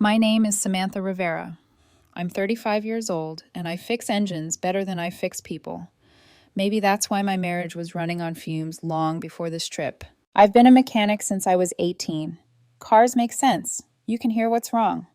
My name is Samantha Rivera. I'm 35 years old, and I fix engines better than I fix people. Maybe that's why my marriage was running on fumes long before this trip. I've been a mechanic since I was 18. Cars make sense. You can hear what's wrong.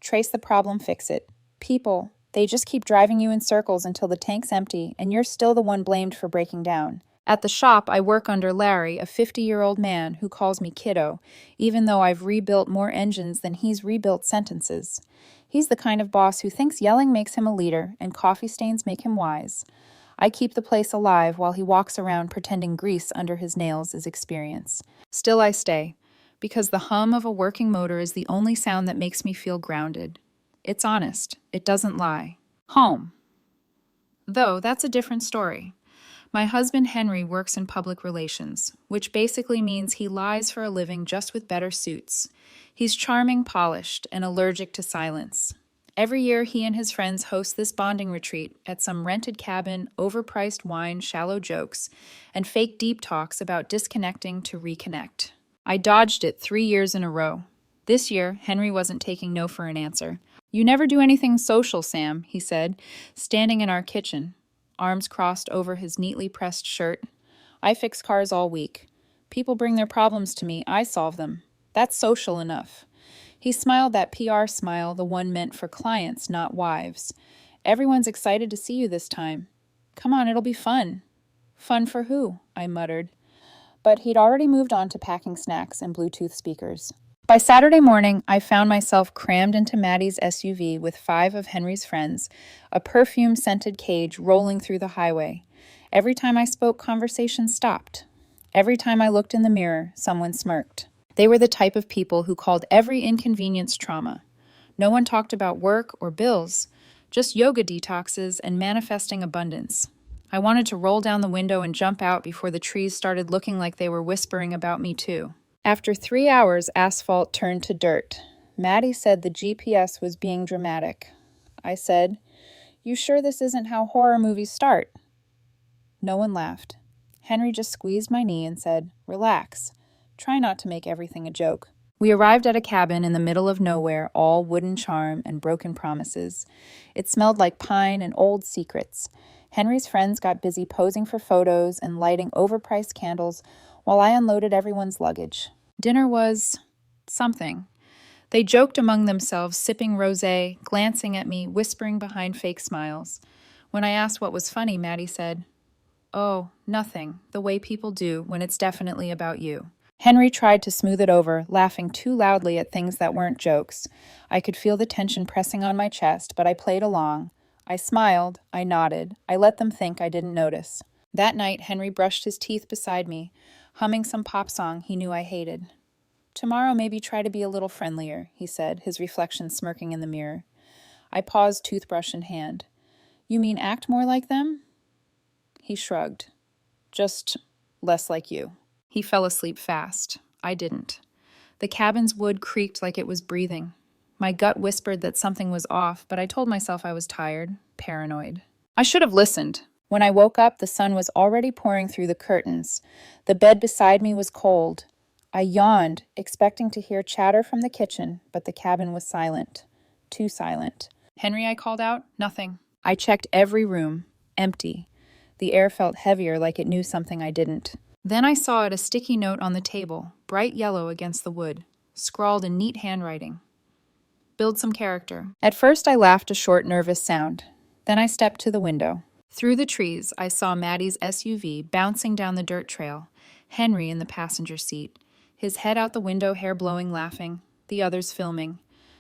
Trace the problem, fix it. People, they just keep driving you in circles until the tank's empty, and you're still the one blamed for breaking down. At the shop, I work under Larry, a 50-year-old man who calls me kiddo, even though I've rebuilt more engines than he's rebuilt sentences. He's the kind of boss who thinks yelling makes him a leader and coffee stains make him wise. I keep the place alive while he walks around pretending grease under his nails is experience. Still I stay, because the hum of a working motor is the only sound that makes me feel grounded. It's honest. It doesn't lie. Home. Though, that's a different story. My husband Henry works in public relations, which basically means he lies for a living just with better suits. He's charming, polished, and allergic to silence. Every year, he and his friends host this bonding retreat at some rented cabin, overpriced wine, shallow jokes, and fake deep talks about disconnecting to reconnect. I dodged it 3 years in a row. This year, Henry wasn't taking no for an answer. "You never do anything social, Sam," he said, standing in our kitchen, arms crossed over his neatly pressed shirt. "I fix cars all week. People bring their problems to me, I solve them. That's social enough." He smiled that PR smile, the one meant for clients, not wives. "Everyone's excited to see you this time. Come on, it'll be fun." "Fun for who?" I muttered. But he'd already moved on to packing snacks and Bluetooth speakers. By Saturday morning, I found myself crammed into Maddie's SUV with 5 of Henry's friends, a perfume-scented cage rolling through the highway. Every time I spoke, conversation stopped. Every time I looked in the mirror, someone smirked. They were the type of people who called every inconvenience trauma. No one talked about work or bills, just yoga detoxes and manifesting abundance. I wanted to roll down the window and jump out before the trees started looking like they were whispering about me too. After 3 hours, asphalt turned to dirt. Maddie said the GPS was being dramatic. I said, "You sure this isn't how horror movies start?" No one laughed. Henry just squeezed my knee and said, "Relax. Try not to make everything a joke." We arrived at a cabin in the middle of nowhere, all wooden charm and broken promises. It smelled like pine and old secrets. Henry's friends got busy posing for photos and lighting overpriced candles while I unloaded everyone's luggage. Dinner was something. They joked among themselves, sipping rosé, glancing at me, whispering behind fake smiles. When I asked what was funny, Maddie said, "Oh, nothing, the way people do when it's definitely about you." Henry tried to smooth it over, laughing too loudly at things that weren't jokes. I could feel the tension pressing on my chest, but I played along. I smiled, I nodded, I let them think I didn't notice. That night, Henry brushed his teeth beside me, humming some pop song he knew I hated. "Tomorrow maybe try to be a little friendlier," he said, his reflection smirking in the mirror. I paused, toothbrush in hand. "You mean act more like them?" He shrugged. "Just less like you." He fell asleep fast. I didn't. The cabin's wood creaked like it was breathing. My gut whispered that something was off, but I told myself I was tired, paranoid. I should have listened. When I woke up, the sun was already pouring through the curtains. The bed beside me was cold. I yawned, expecting to hear chatter from the kitchen, but the cabin was silent. Too silent. "Henry," I called out. "Nothing." I checked every room. Empty. The air felt heavier, like it knew something I didn't. Then I saw it, a sticky note on the table, bright yellow against the wood, scrawled in neat handwriting. "Build some character." At first I laughed a short, nervous sound. Then I stepped to the window. Through the trees, I saw Maddie's SUV bouncing down the dirt trail, Henry in the passenger seat, his head out the window, hair blowing, laughing, the others filming.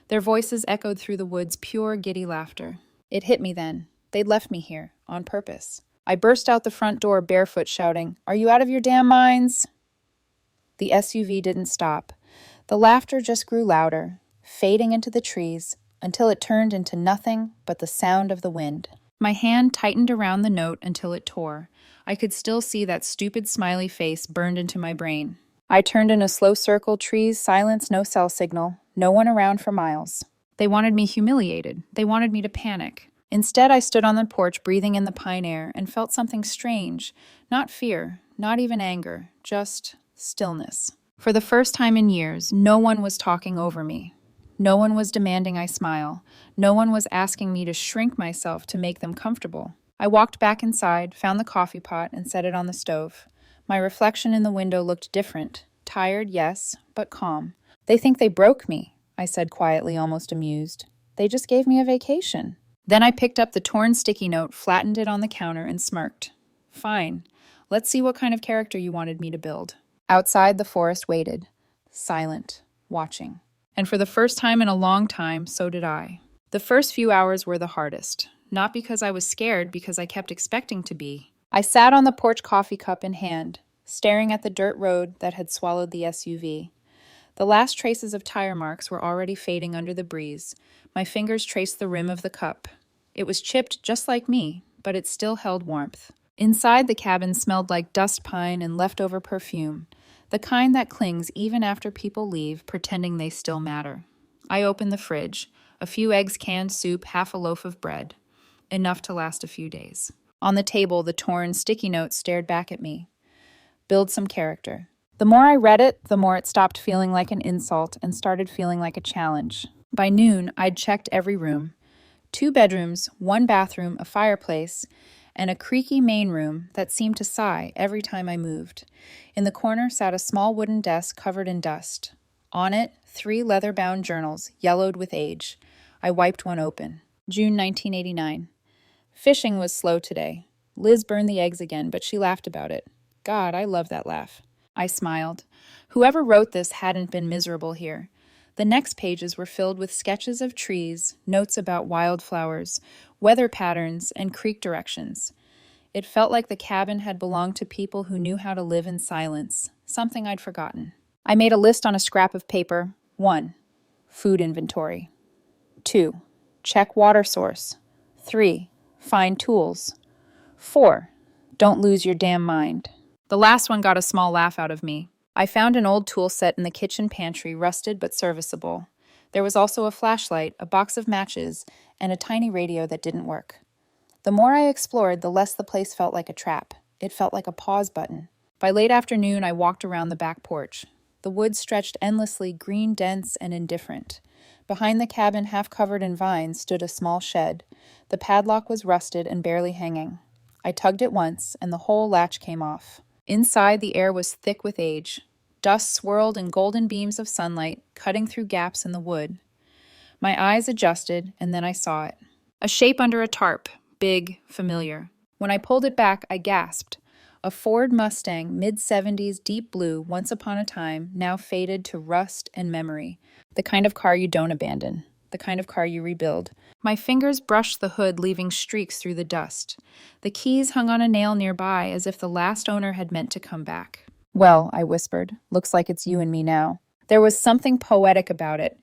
Their voices echoed through the woods, pure, giddy laughter. It hit me then. They'd left me here, on purpose. I burst out the front door barefoot, shouting, "Are you out of your damn minds?" The SUV didn't stop. The laughter just grew louder, fading into the trees, until it turned into nothing but the sound of the wind. My hand tightened around the note until it tore. I could still see that stupid smiley face burned into my brain. I turned in a slow circle, trees, silence, no cell signal, no one around for miles. They wanted me humiliated. They wanted me to panic. Instead, I stood on the porch, breathing in the pine air, and felt something strange. Not fear, not even anger, just stillness. For the first time in years, no one was talking over me. No one was demanding I smile. No one was asking me to shrink myself to make them comfortable. I walked back inside, found the coffee pot, and set it on the stove. My reflection in the window looked different. Tired, yes, but calm. They think they broke me, I said quietly, almost amused. They just gave me a vacation. Then I picked up the torn sticky note, flattened it on the counter, and smirked. Fine. Let's see what kind of character you wanted me to build. Outside, the forest waited, silent, watching. And for the first time in a long time, so did I. The first few hours were the hardest. Not because I was scared, because I kept expecting to be. I sat on the porch, coffee cup in hand, staring at the dirt road that had swallowed the SUV. The last traces of tire marks were already fading under the breeze. My fingers traced the rim of the cup. It was chipped just like me, but it still held warmth. Inside, the cabin smelled like dust pine and leftover perfume, the kind that clings even after people leave, pretending they still matter. I opened the fridge. A few eggs, canned soup, half a loaf of bread. Enough to last a few days. On the table, the torn sticky note stared back at me. Build some character. The more I read it, the more it stopped feeling like an insult and started feeling like a challenge. By noon, I'd checked every room. 2 bedrooms, 1 bathroom, a fireplace, and a creaky main room that seemed to sigh every time I moved. In the corner sat a small wooden desk covered in dust. On it, 3 leather-bound journals, yellowed with age. I wiped one open. June 1989. Fishing was slow today. Liz burned the eggs again, but she laughed about it. God, I love that laugh. I smiled. Whoever wrote this hadn't been miserable here. The next pages were filled with sketches of trees, notes about wildflowers, weather patterns, and creek directions. It felt like the cabin had belonged to people who knew how to live in silence, something I'd forgotten. I made a list on a scrap of paper. 1. Food inventory. 2. Check water source. 3. Find tools. 4. Don't lose your damn mind. The last one got a small laugh out of me. I found an old tool set in the kitchen pantry, rusted but serviceable. There was also a flashlight, a box of matches, and a tiny radio that didn't work. The more I explored, the less the place felt like a trap. It felt like a pause button. By late afternoon, I walked around the back porch. The woods stretched endlessly, green, dense, and indifferent. Behind the cabin, half covered in vines, stood a small shed. The padlock was rusted and barely hanging. I tugged it once, and the whole latch came off. Inside, the air was thick with age. Dust swirled in golden beams of sunlight, cutting through gaps in the wood. My eyes adjusted, and then I saw it. A shape under a tarp, big, familiar. When I pulled it back, I gasped. A Ford Mustang, mid-70s, deep blue, once upon a time, now faded to rust and memory. The kind of car you don't abandon. The kind of car you rebuild. My fingers brushed the hood, leaving streaks through the dust. The keys hung on a nail nearby, as if the last owner had meant to come back. Well, I whispered, looks like it's you and me now. There was something poetic about it.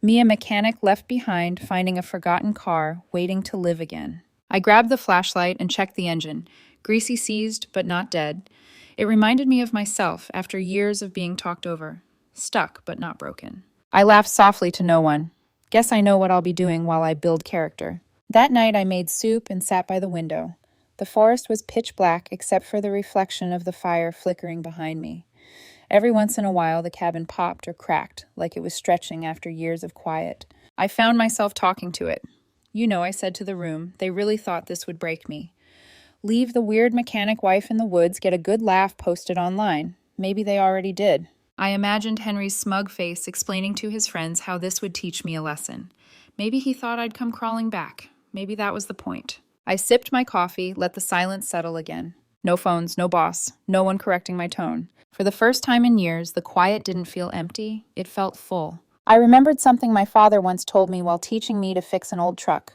Me, a mechanic left behind, finding a forgotten car, waiting to live again. I grabbed the flashlight and checked the engine. Greasy seized, but not dead. It reminded me of myself after years of being talked over. Stuck, but not broken. I laughed softly to no one. Guess I know what I'll be doing while I build character. That night I made soup and sat by the window. The forest was pitch black except for the reflection of the fire flickering behind me. Every once in a while the cabin popped or cracked, like it was stretching after years of quiet. I found myself talking to it. You know, I said to the room, they really thought this would break me. Leave the weird mechanic wife in the woods, get a good laugh posted online. Maybe they already did. I imagined Henry's smug face explaining to his friends how this would teach me a lesson. Maybe he thought I'd come crawling back. Maybe that was the point. I sipped my coffee, let the silence settle again. No phones, no boss, no one correcting my tone. For the first time in years, the quiet didn't feel empty, it felt full. I remembered something my father once told me while teaching me to fix an old truck.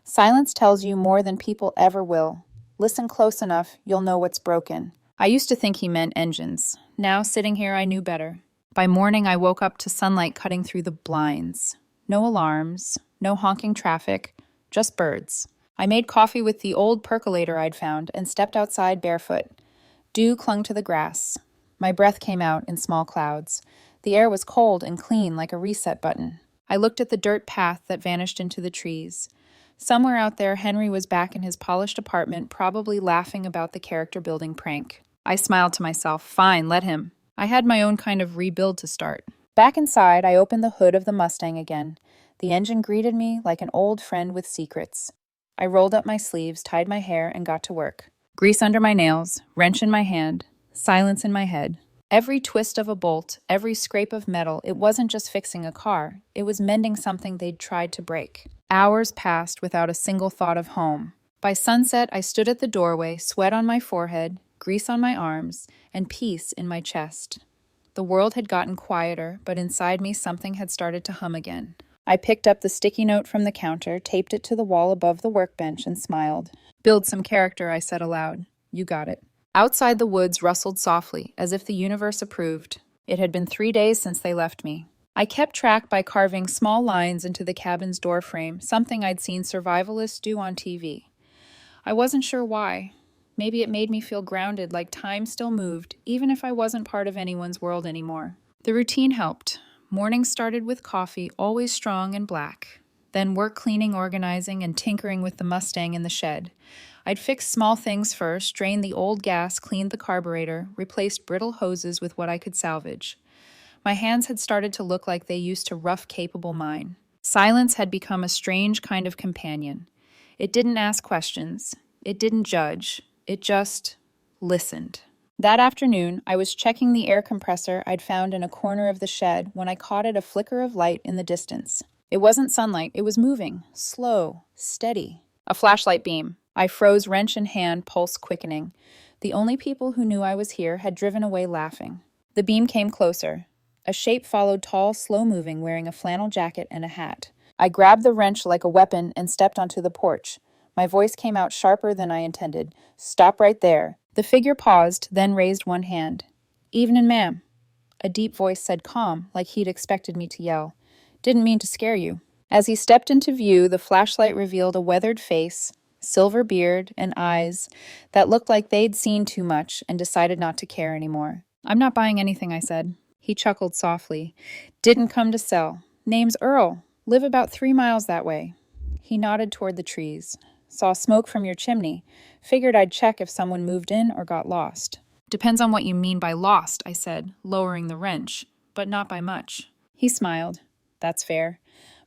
Silence tells you more than people ever will. Listen close enough, you'll know what's broken. I used to think he meant engines. Now, sitting here, I knew better. By morning, I woke up to sunlight cutting through the blinds. No alarms, no honking traffic, just birds. I made coffee with the old percolator I'd found and stepped outside barefoot. Dew clung to the grass. My breath came out in small clouds. The air was cold and clean like a reset button. I looked at the dirt path that vanished into the trees. Somewhere out there, Henry was back in his polished apartment, probably laughing about the character-building prank. I smiled to myself. Fine, let him. I had my own kind of rebuild to start. Back inside, I opened the hood of the Mustang again. The engine greeted me like an old friend with secrets. I rolled up my sleeves, tied my hair, and got to work. Grease under my nails, wrench in my hand, silence in my head. Every twist of a bolt, every scrape of metal, it wasn't just fixing a car. It was mending something they'd tried to break. Hours passed without a single thought of home. By sunset, I stood at the doorway, sweat on my forehead, grease on my arms, and peace in my chest. The world had gotten quieter, but inside me something had started to hum again. I picked up the sticky note from the counter, taped it to the wall above the workbench, and smiled. "Build some character," I said aloud. "You got it." Outside, the woods rustled softly, as if the universe approved. It had been 3 days since they left me. I kept track by carving small lines into the cabin's doorframe, something I'd seen survivalists do on TV. I wasn't sure why. Maybe it made me feel grounded, like time still moved, even if I wasn't part of anyone's world anymore. The routine helped. Mornings started with coffee, always strong and black. Then work cleaning, organizing, and tinkering with the Mustang in the shed. I'd fix small things first, drained the old gas, cleaned the carburetor, replaced brittle hoses with what I could salvage. My hands had started to look like they used to rough, capable mine. Silence had become a strange kind of companion. It didn't ask questions. It didn't judge. It just listened. That afternoon, I was checking the air compressor I'd found in a corner of the shed when I caught at a flicker of light in the distance. It wasn't sunlight, it was moving, slow, steady. A flashlight beam. I froze, wrench in hand, pulse quickening. The only people who knew I was here had driven away laughing. The beam came closer. A shape followed, tall, slow-moving, wearing a flannel jacket and a hat. I grabbed the wrench like a weapon and stepped onto the porch. My voice came out sharper than I intended. "Stop right there." The figure paused, then raised one hand. "Evenin', ma'am." A deep voice said calm, like he'd expected me to yell. "Didn't mean to scare you." As he stepped into view, the flashlight revealed a weathered face, silver beard, and eyes that looked like they'd seen too much and decided not to care anymore. "I'm not buying anything," I said. He chuckled softly. "Didn't come to sell. Name's Earl. Live about 3 miles that way." He nodded toward the trees. "Saw smoke from your chimney. Figured I'd check if someone moved in or got lost." "Depends on what you mean by lost," I said, lowering the wrench, "but not by much." He smiled. "That's fair.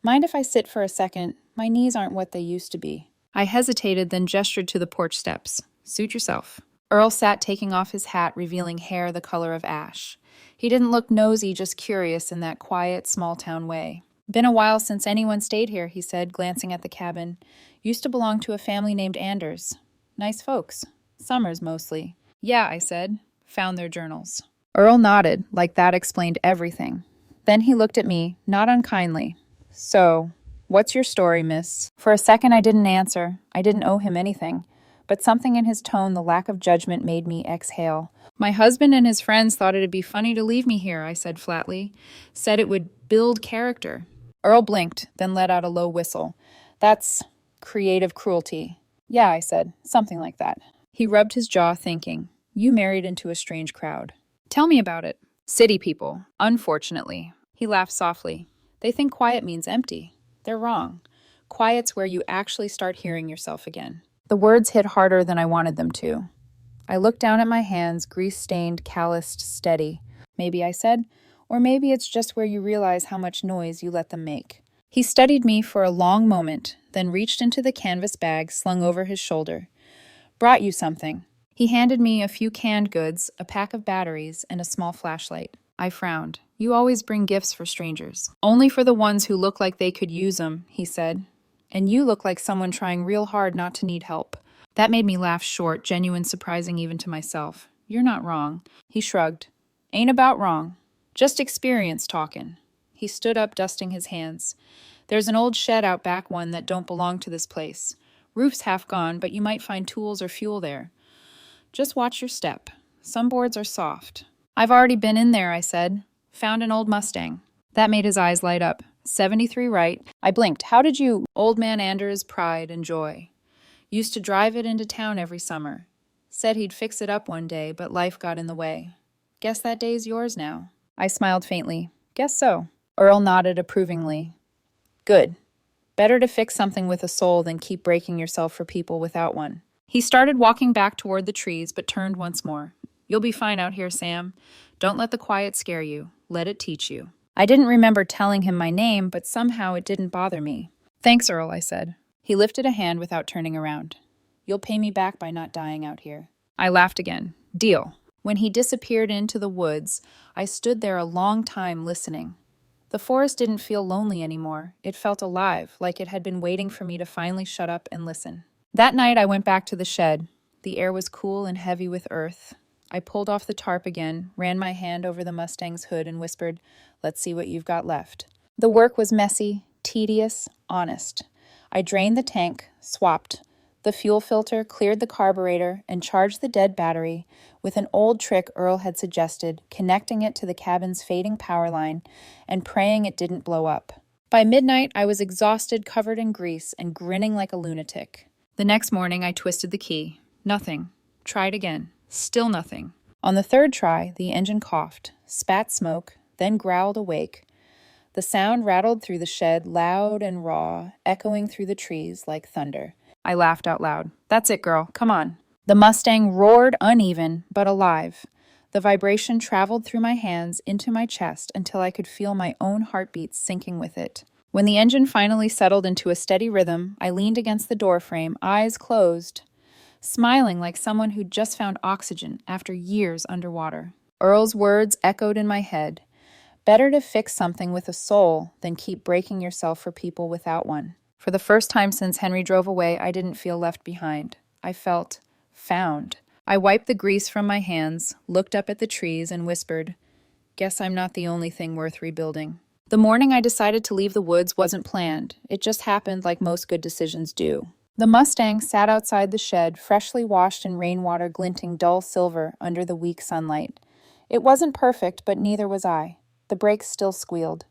Mind if I sit for a second? My knees aren't what they used to be." I hesitated, then gestured to the porch steps. "Suit yourself." Earl sat, taking off his hat, revealing hair the color of ash. He didn't look nosy, just curious in that quiet, small-town way. "Been a while since anyone stayed here," he said, glancing at the cabin. "Used to belong to a family named Anders. Nice folks. Summers, mostly." "Yeah," I said. "Found their journals." Earl nodded, like that explained everything. Then he looked at me, not unkindly. "So, what's your story, miss?" For a second I didn't answer. I didn't owe him anything. But something in his tone, the lack of judgment, made me exhale. "My husband and his friends thought it'd be funny to leave me here," I said flatly. "Said it would build character." Earl blinked, then let out a low whistle. "That's creative cruelty." "Yeah," I said, "something like that." He rubbed his jaw, thinking. "You married into a strange crowd." "Tell me about it." "City people, unfortunately." He laughed softly. "They think quiet means empty. They're wrong. Quiet's where you actually start hearing yourself again." The words hit harder than I wanted them to. I looked down at my hands, grease-stained, calloused, steady. "Maybe," I said, "or maybe it's just where you realize how much noise you let them make." He studied me for a long moment, then reached into the canvas bag slung over his shoulder. "Brought you something." He handed me a few canned goods, a pack of batteries, and a small flashlight. I frowned. "You always bring gifts for strangers." "Only for the ones who look like they could use them," he said. "And you look like someone trying real hard not to need help." That made me laugh short, genuine, surprising even to myself. "You're not wrong." He shrugged. "Ain't about wrong. Just experience talkin'." He stood up, dusting his hands. "There's an old shed out back, one that don't belong to this place. Roof's half gone, but you might find tools or fuel there. Just watch your step. Some boards are soft." "I've already been in there," I said. "Found an old Mustang." That made his eyes light up. 73 right. I blinked. "How did you—" "Old man Anders' pride and joy. Used to drive it into town every summer. Said he'd fix it up one day, but life got in the way. Guess that day's yours now." I smiled faintly. "Guess so." Earl nodded approvingly. "Good. Better to fix something with a soul than keep breaking yourself for people without one." He started walking back toward the trees, but turned once more. "You'll be fine out here, Sam. Don't let the quiet scare you. Let it teach you." I didn't remember telling him my name, but somehow it didn't bother me. Thanks, Earl, I said. He lifted a hand without turning around. You'll pay me back by not dying out here. I laughed again. Deal. When he disappeared into the woods, I stood there a long time listening. The forest didn't feel lonely anymore. It felt alive, like it had been waiting for me to finally shut up and listen. That night, I went back to the shed. The air was cool and heavy with earth. I pulled off the tarp again, ran my hand over the Mustang's hood, and whispered, "Let's see what you've got left." The work was messy, tedious, honest. I drained the tank, swapped the fuel filter, cleared the carburetor, and charged the dead battery with an old trick Earl had suggested, connecting it to the cabin's fading power line and praying it didn't blow up. By midnight, I was exhausted, covered in grease, and grinning like a lunatic. The next morning, I twisted the key. Nothing. Tried again. Still nothing. On the third try, the engine coughed, spat smoke, then growled awake. The sound rattled through the shed, loud and raw, echoing through the trees like thunder. I laughed out loud. That's it, girl. Come on. The Mustang roared uneven, but alive. The vibration traveled through my hands into my chest until I could feel my own heartbeat syncing with it. When the engine finally settled into a steady rhythm, I leaned against the doorframe, eyes closed, smiling like someone who'd just found oxygen after years underwater. Earl's words echoed in my head. Better to fix something with a soul than keep breaking yourself for people without one. For the first time since Henry drove away, I didn't feel left behind. I felt found. I wiped the grease from my hands, looked up at the trees, and whispered, "Guess I'm not the only thing worth rebuilding." The morning I decided to leave the woods wasn't planned. It just happened like most good decisions do. The Mustang sat outside the shed, freshly washed in rainwater glinting dull silver under the weak sunlight. It wasn't perfect, but neither was I. The brakes still squealed.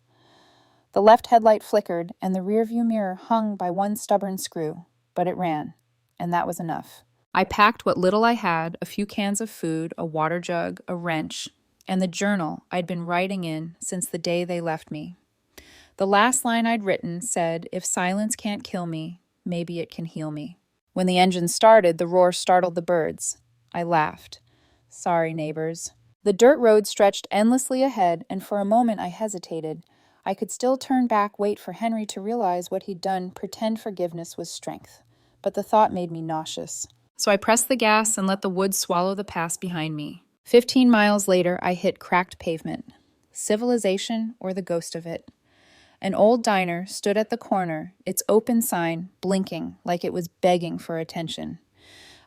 The left headlight flickered, and the rearview mirror hung by one stubborn screw, but it ran, and that was enough. I packed what little I had, a few cans of food, a water jug, a wrench, and the journal I'd been writing in since the day they left me. The last line I'd written said, "If silence can't kill me, maybe it can heal me." When the engine started, the roar startled the birds. I laughed. Sorry, neighbors. The dirt road stretched endlessly ahead, and for a moment I hesitated. I could still turn back, wait for Henry to realize what he'd done, pretend forgiveness was strength. But the thought made me nauseous. So I pressed the gas and let the woods swallow the past behind me. 15 miles later, I hit cracked pavement. Civilization or the ghost of it. An old diner stood at the corner, its open sign blinking like it was begging for attention.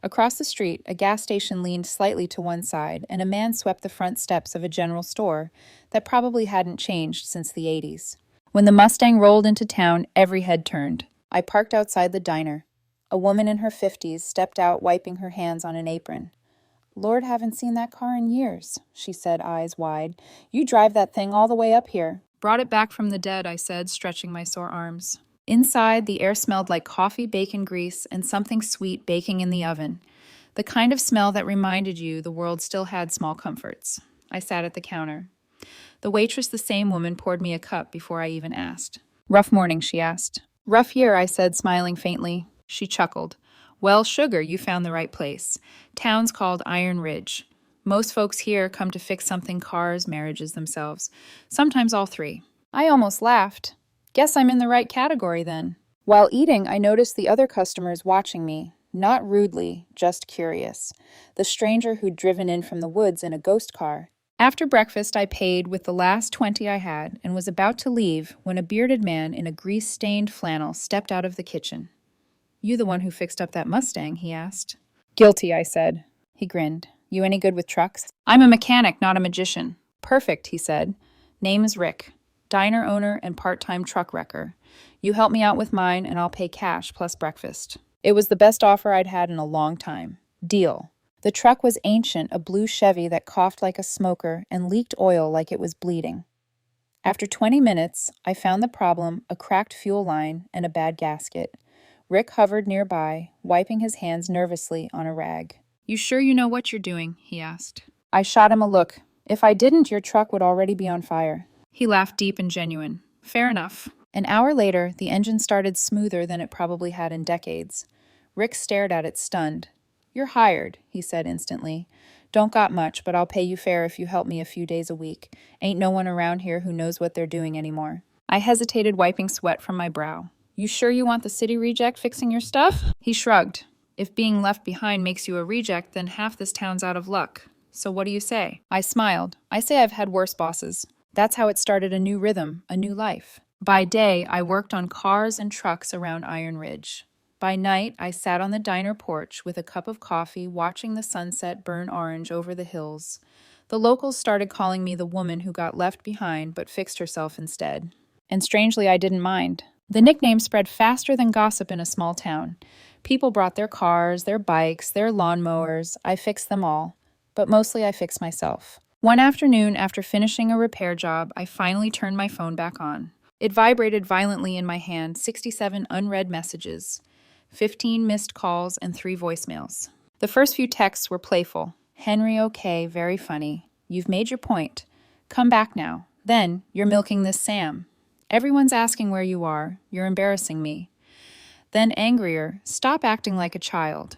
Across the street, a gas station leaned slightly to one side, and a man swept the front steps of a general store that probably hadn't changed since the 80s. When the Mustang rolled into town, every head turned. I parked outside the diner. A woman in her 50s stepped out, wiping her hands on an apron. "Lord, haven't seen that car in years," she said, eyes wide. "You drive that thing all the way up here." "Brought it back from the dead," I said, stretching my sore arms. Inside, the air smelled like coffee, bacon grease, and something sweet baking in the oven. The kind of smell that reminded you the world still had small comforts. I sat at the counter. The waitress, the same woman, poured me a cup before I even asked. "Rough morning," she asked. "Rough year," I said, smiling faintly. She chuckled. "Well, sugar, you found the right place. Town's called Iron Ridge. Most folks here come to fix something, cars, marriages themselves. Sometimes all three." I almost laughed. Guess I'm in the right category then. While eating, I noticed the other customers watching me, not rudely, just curious. The stranger who'd driven in from the woods in a ghost car. After breakfast, I paid with the last 20 I had and was about to leave when a bearded man in a grease-stained flannel stepped out of the kitchen. "You the one who fixed up that Mustang?" he asked. "Guilty," I said. He grinned. "You any good with trucks?" "I'm a mechanic, not a magician." "Perfect," he said. "Name's Rick. Diner owner and part-time truck wrecker. You help me out with mine and I'll pay cash plus breakfast." It was the best offer I'd had in a long time. Deal. The truck was ancient, a blue Chevy that coughed like a smoker and leaked oil like it was bleeding. After 20 minutes, I found the problem, a cracked fuel line and a bad gasket. Rick hovered nearby, wiping his hands nervously on a rag. "You sure you know what you're doing?" he asked. I shot him a look. "If I didn't, your truck would already be on fire." He laughed deep and genuine. "Fair enough." An hour later, the engine started smoother than it probably had in decades. Rick stared at it, stunned. "You're hired," he said instantly. Don't got much, but I'll pay you fair if you help me a few days a week. Ain't no one around here who knows what they're doing anymore. I hesitated, wiping sweat from my brow. You sure you want the city reject fixing your stuff? He shrugged. If being left behind makes you a reject, then half this town's out of luck. So what do you say? I smiled. I say I've had worse bosses. That's how it started a new rhythm, a new life. By day, I worked on cars and trucks around Iron Ridge. By night, I sat on the diner porch with a cup of coffee, watching the sunset burn orange over the hills. The locals started calling me the woman who got left behind but fixed herself instead. And strangely, I didn't mind. The nickname spread faster than gossip in a small town. People brought their cars, their bikes, their lawnmowers. I fixed them all. But mostly I fixed myself. One afternoon, after finishing a repair job, I finally turned my phone back on. It vibrated violently in my hand, 67 unread messages. 15 missed calls, and 3 voicemails. The first few texts were playful. Henry, okay, very funny. You've made your point. Come back now. Then, you're milking this Sam. Everyone's asking where you are. You're embarrassing me. Then, angrier, stop acting like a child.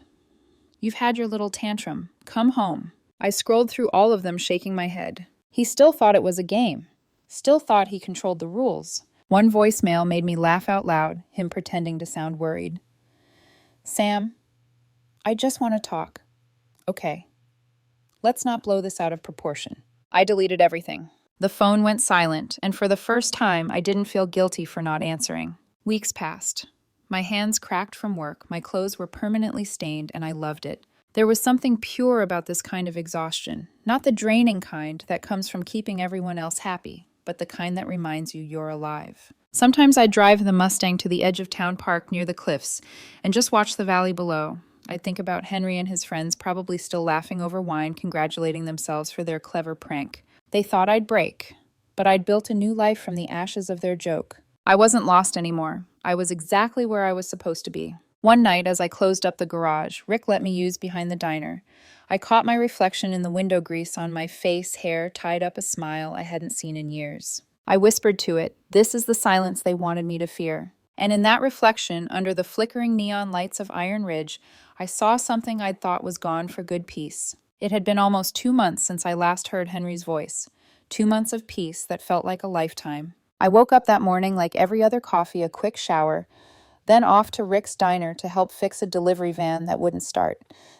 You've had your little tantrum. Come home. I scrolled through all of them, shaking my head. He still thought it was a game. Still thought he controlled the rules. One voicemail made me laugh out loud, him pretending to sound worried. Sam, I just want to talk. Okay. Let's not blow this out of proportion. I deleted everything. The phone went silent, and for the first time, I didn't feel guilty for not answering. Weeks passed. My hands cracked from work, my clothes were permanently stained, and I loved it. There was something pure about this kind of exhaustion, not the draining kind that comes from keeping everyone else happy, but the kind that reminds you you're alive. Sometimes I'd drive the Mustang to the edge of Town Park near the cliffs and just watch the valley below. I'd think about Henry and his friends probably still laughing over wine, congratulating themselves for their clever prank. They thought I'd break, but I'd built a new life from the ashes of their joke. I wasn't lost anymore. I was exactly where I was supposed to be. One night, as I closed up the garage, Rick let me use behind the diner. I caught my reflection in the window grease on my face, hair tied up a smile I hadn't seen in years. I whispered to it, this is the silence they wanted me to fear. And in that reflection, under the flickering neon lights of Iron Ridge, I saw something I'd thought was gone for good peace. It had been almost 2 months since I last heard Henry's voice. 2 months of peace that felt like a lifetime. I woke up that morning like every other coffee, a quick shower, then off to Rick's diner to help fix a delivery van that wouldn't start.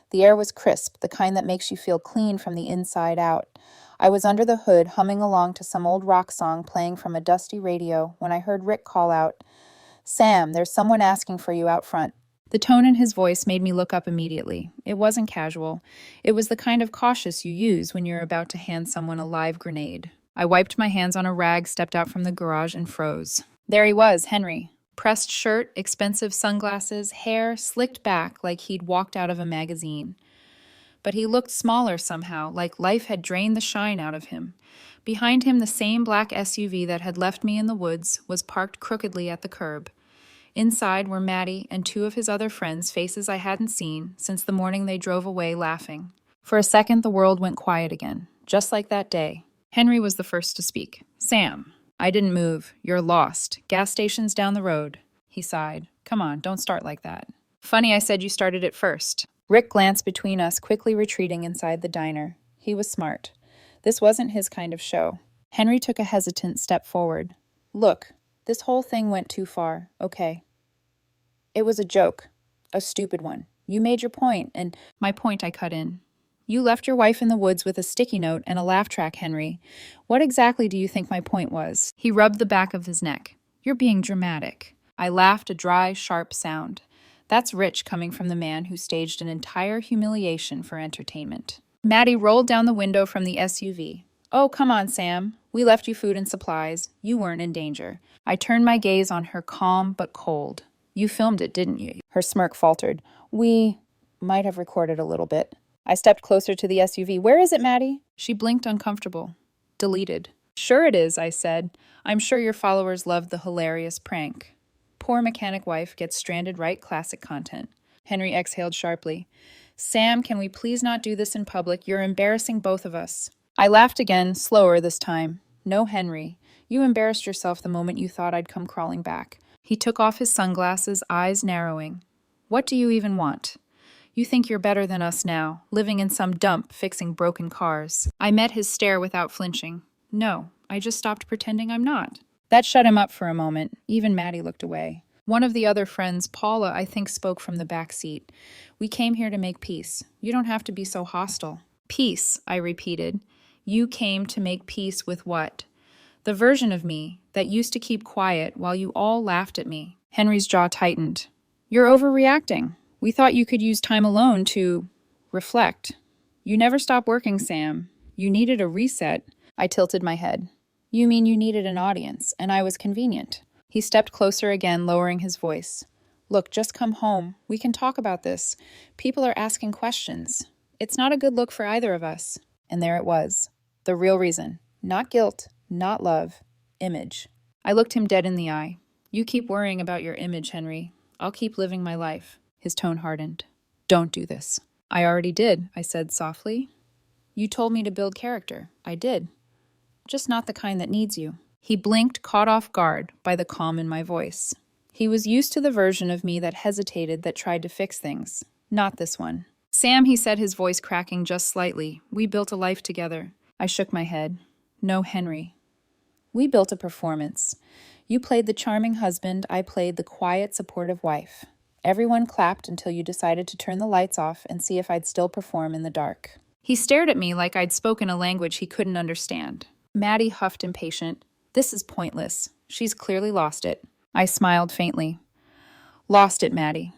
The air was crisp, the kind that makes you feel clean from the inside out. I was under the hood, humming along to some old rock song playing from a dusty radio, when I heard Rick call out, Sam, there's someone asking for you out front. The tone in his voice made me look up immediately. It wasn't casual. It was the kind of cautious you use when you're about to hand someone a live grenade. I wiped my hands on a rag, stepped out from the garage, and froze. There he was, Henry. Pressed shirt, expensive sunglasses, hair slicked back like he'd walked out of a magazine. But he looked smaller somehow, like life had drained the shine out of him. Behind him, the same black SUV that had left me in the woods was parked crookedly at the curb. Inside were Maddie and 2 of his other friends, faces I hadn't seen since the morning they drove away laughing. For a second, the world went quiet again, just like that day. Henry was the first to speak. Sam, I didn't move. You're lost. Gas station's down the road. He sighed. Come on, don't start like that. Funny I said you started it first. Rick glanced between us, quickly retreating inside the diner. He was smart. This wasn't his kind of show. Henry took a hesitant step forward. Look, this whole thing went too far, okay? It was a joke. A stupid one. You made your point, and my point I cut in. You left your wife in the woods with a sticky note and a laugh track, Henry. What exactly do you think my point was? He rubbed the back of his neck. You're being dramatic. I laughed, a dry, sharp sound. That's rich coming from the man who staged an entire humiliation for entertainment. Maddie rolled down the window from the SUV. Oh, come on, Sam. We left you food and supplies. You weren't in danger. I turned my gaze on her, calm but cold. You filmed it, didn't you? Her smirk faltered. We might have recorded a little bit. I stepped closer to the SUV. Where is it, Maddie? She blinked, uncomfortable. Deleted. Sure it is, I said. I'm sure your followers loved the hilarious prank. Poor mechanic wife gets stranded right, classic content. Henry exhaled sharply. Sam, can we please not do this in public? You're embarrassing both of us. I laughed again, slower this time. No, Henry. You embarrassed yourself the moment you thought I'd come crawling back. He took off his sunglasses, eyes narrowing. What do you even want? You think you're better than us now, living in some dump fixing broken cars. I met his stare without flinching. No, I just stopped pretending I'm not. That shut him up for a moment. Even Maddie looked away. One of the other friends, Paula, I think spoke from the back seat. We came here to make peace. You don't have to be so hostile. Peace, I repeated. You came to make peace with what? The version of me that used to keep quiet while you all laughed at me. Henry's jaw tightened. You're overreacting. We thought you could use time alone to reflect. You never stop working, Sam. You needed a reset. I tilted my head. You mean you needed an audience, and I was convenient. He stepped closer again, lowering his voice. Look, just come home. We can talk about this. People are asking questions. It's not a good look for either of us. And there it was. The real reason. Not guilt, not love. Image. I looked him dead in the eye. You keep worrying about your image, Henry. I'll keep living my life. His tone hardened. Don't do this. I already did, I said softly. You told me to build character. I did. Just not the kind that needs you. He blinked, caught off guard by the calm in my voice. He was used to the version of me that hesitated, that tried to fix things. Not this one. Sam, he said, his voice cracking just slightly. We built a life together. I shook my head. No, Henry. We built a performance. You played the charming husband, I played the quiet, supportive wife. Everyone clapped until you decided to turn the lights off and see if I'd still perform in the dark. He stared at me like I'd spoken a language he couldn't understand. Maddie huffed impatient. This is pointless. She's clearly lost it. I smiled faintly. Lost it, Maddie.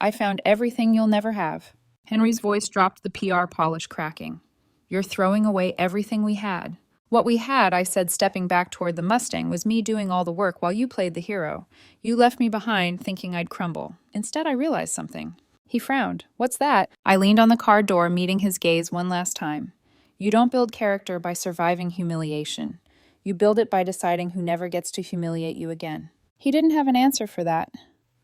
I found everything you'll never have. Henry's voice dropped, the PR polish cracking. You're throwing away everything we had. What we had, I said, stepping back toward the Mustang, was me doing all the work while you played the hero. You left me behind thinking I'd crumble. Instead, I realized something. He frowned. What's that? I leaned on the car door, meeting his gaze one last time. You don't build character by surviving humiliation. You build it by deciding who never gets to humiliate you again. He didn't have an answer for that.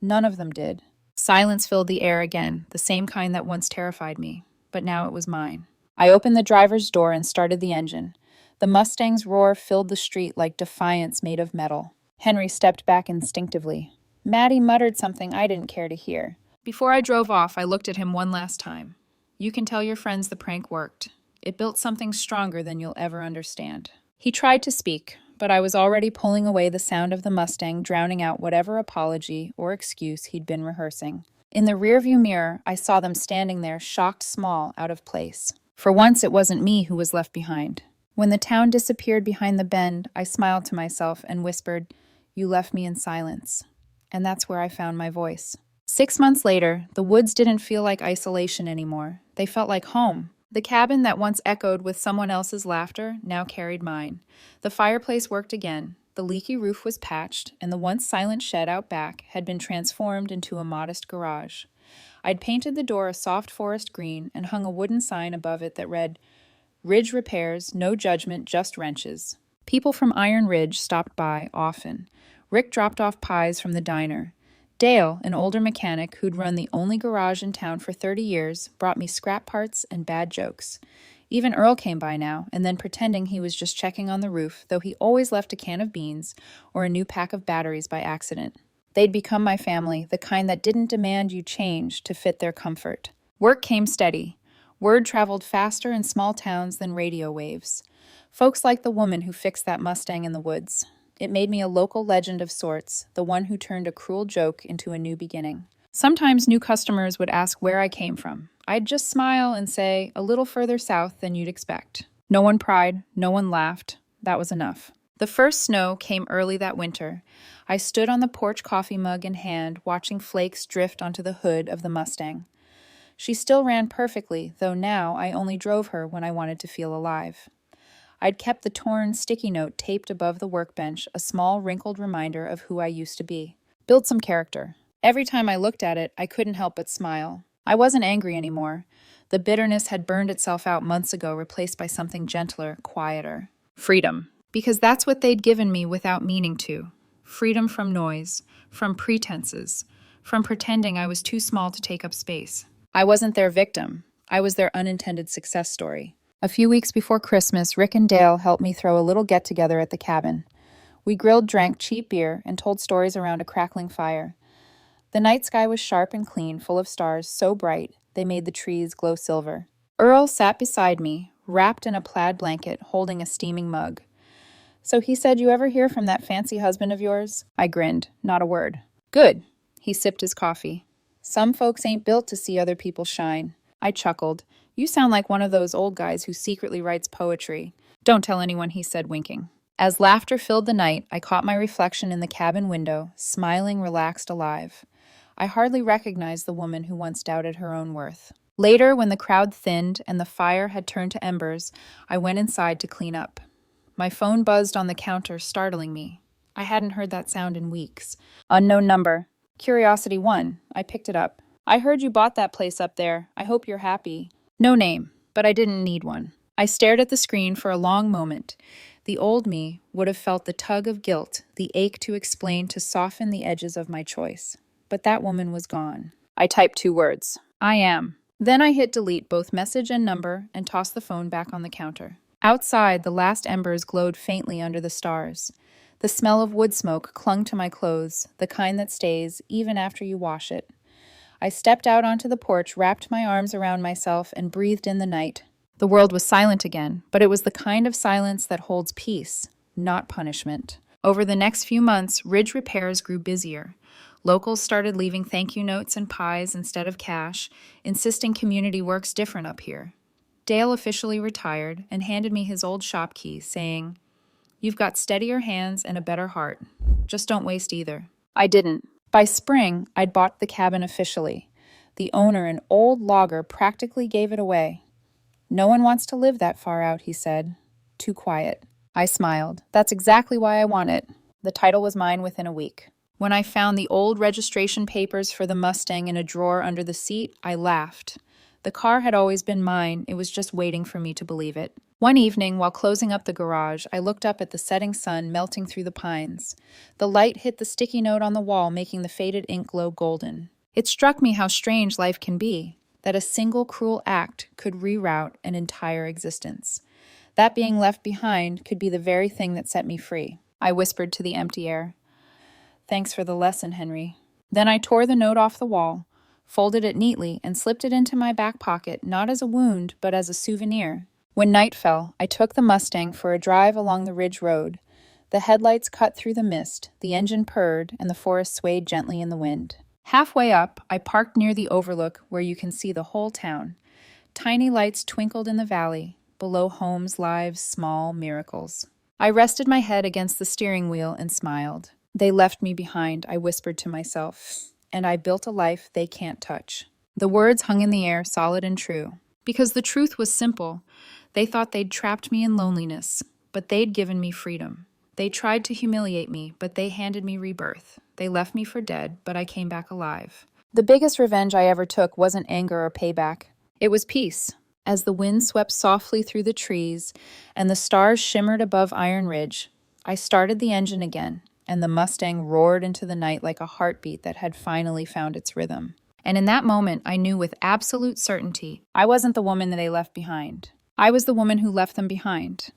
None of them did. Silence filled the air again, the same kind that once terrified me. But now it was mine. I opened the driver's door and started the engine. The Mustang's roar filled the street like defiance made of metal. Henry stepped back instinctively. Maddie muttered something I didn't care to hear. Before I drove off, I looked at him one last time. You can tell your friends the prank worked. It built something stronger than you'll ever understand. He tried to speak, but I was already pulling away the sound of the Mustang, drowning out whatever apology or excuse he'd been rehearsing. In the rearview mirror, I saw them standing there, shocked small, out of place. For once, it wasn't me who was left behind. When the town disappeared behind the bend, I smiled to myself and whispered, You left me in silence. And that's where I found my voice. 6 months later, the woods didn't feel like isolation anymore. They felt like home. The cabin that once echoed with someone else's laughter now carried mine. The fireplace worked again. The leaky roof was patched, and the once silent shed out back had been transformed into a modest garage. I'd painted the door a soft forest green and hung a wooden sign above it that read, Ridge repairs, no judgment, just wrenches. People from Iron Ridge stopped by often. Rick dropped off pies from the diner. Dale, an older mechanic who'd run the only garage in town for 30 years, brought me scrap parts and bad jokes. Even Earl came by now, and then pretending he was just checking on the roof, though he always left a can of beans or a new pack of batteries by accident. They'd become my family, the kind that didn't demand you change to fit their comfort. Work came steady. Word traveled faster in small towns than radio waves. Folks like the woman who fixed that Mustang in the woods. It made me a local legend of sorts, the one who turned a cruel joke into a new beginning. Sometimes new customers would ask where I came from. I'd just smile and say, a little further south than you'd expect. No one pried, no one laughed. That was enough. The first snow came early that winter. I stood on the porch, coffee mug in hand, watching flakes drift onto the hood of the Mustang. She still ran perfectly, though now I only drove her when I wanted to feel alive. I'd kept the torn sticky note taped above the workbench, a small wrinkled reminder of who I used to be. Build some character. Every time I looked at it, I couldn't help but smile. I wasn't angry anymore. The bitterness had burned itself out months ago, replaced by something gentler, quieter. Freedom. Because that's what they'd given me without meaning to. Freedom from noise, from pretenses, from pretending I was too small to take up space. I wasn't their victim. I was their unintended success story. A few weeks before Christmas, Rick and Dale helped me throw a little get-together at the cabin. We grilled, drank cheap beer, and told stories around a crackling fire. The night sky was sharp and clean, full of stars so bright they made the trees glow silver. Earl sat beside me, wrapped in a plaid blanket, holding a steaming mug. "So he said you ever hear from that fancy husband of yours?" I grinned, not a word. "Good." He sipped his coffee. "Some folks ain't built to see other people shine." I chuckled. "You sound like one of those old guys who secretly writes poetry." "Don't tell anyone," he said, winking. As laughter filled the night, I caught my reflection in the cabin window, smiling, relaxed, alive. I hardly recognized the woman who once doubted her own worth. Later, when the crowd thinned and the fire had turned to embers, I went inside to clean up. My phone buzzed on the counter, startling me. I hadn't heard that sound in weeks. Unknown number. Curiosity 1. I picked it up. "I heard you bought that place up there. I hope you're happy." No name, but I didn't need one. I stared at the screen for a long moment. The old me would have felt the tug of guilt, the ache to explain, to soften the edges of my choice. But that woman was gone. I typed 2 words. "I am." Then I hit delete both message and number and tossed the phone back on the counter. Outside, the last embers glowed faintly under the stars. The smell of wood smoke clung to my clothes, the kind that stays even after you wash it. I stepped out onto the porch, wrapped my arms around myself, and breathed in the night. The world was silent again, but it was the kind of silence that holds peace, not punishment. Over the next few months, Ridge repairs grew busier. Locals started leaving thank you notes and pies instead of cash, insisting community works different up here. Dale officially retired and handed me his old shop keys, saying, "You've got steadier hands and a better heart. Just don't waste either." I didn't. By spring, I'd bought the cabin officially. The owner, an old logger, practically gave it away. "No one wants to live that far out," he said. "Too quiet." I smiled. "That's exactly why I want it." The title was mine within a week. When I found the old registration papers for the Mustang in a drawer under the seat, I laughed. The car had always been mine, it was just waiting for me to believe it. One evening, while closing up the garage, I looked up at the setting sun melting through the pines. The light hit the sticky note on the wall, making the faded ink glow golden. It struck me how strange life can be, that a single cruel act could reroute an entire existence. That being left behind could be the very thing that set me free. I whispered to the empty air. "Thanks for the lesson, Henry." Then I tore the note off the wall, folded it neatly, and slipped it into my back pocket, not as a wound, but as a souvenir. When night fell, I took the Mustang for a drive along the Ridge Road. The headlights cut through the mist, the engine purred, and the forest swayed gently in the wind. Halfway up, I parked near the overlook where you can see the whole town. Tiny lights twinkled in the valley, below homes, lives, small miracles. I rested my head against the steering wheel and smiled. "They left me behind," I whispered to myself, "and I built a life they can't touch." The words hung in the air, solid and true. Because the truth was simple. They thought they'd trapped me in loneliness, but they'd given me freedom. They tried to humiliate me, but they handed me rebirth. They left me for dead, but I came back alive. The biggest revenge I ever took wasn't anger or payback. It was peace. As the wind swept softly through the trees and the stars shimmered above Iron Ridge, I started the engine again, and the Mustang roared into the night like a heartbeat that had finally found its rhythm. And in that moment, I knew with absolute certainty I wasn't the woman that they left behind. I was the woman who left them behind.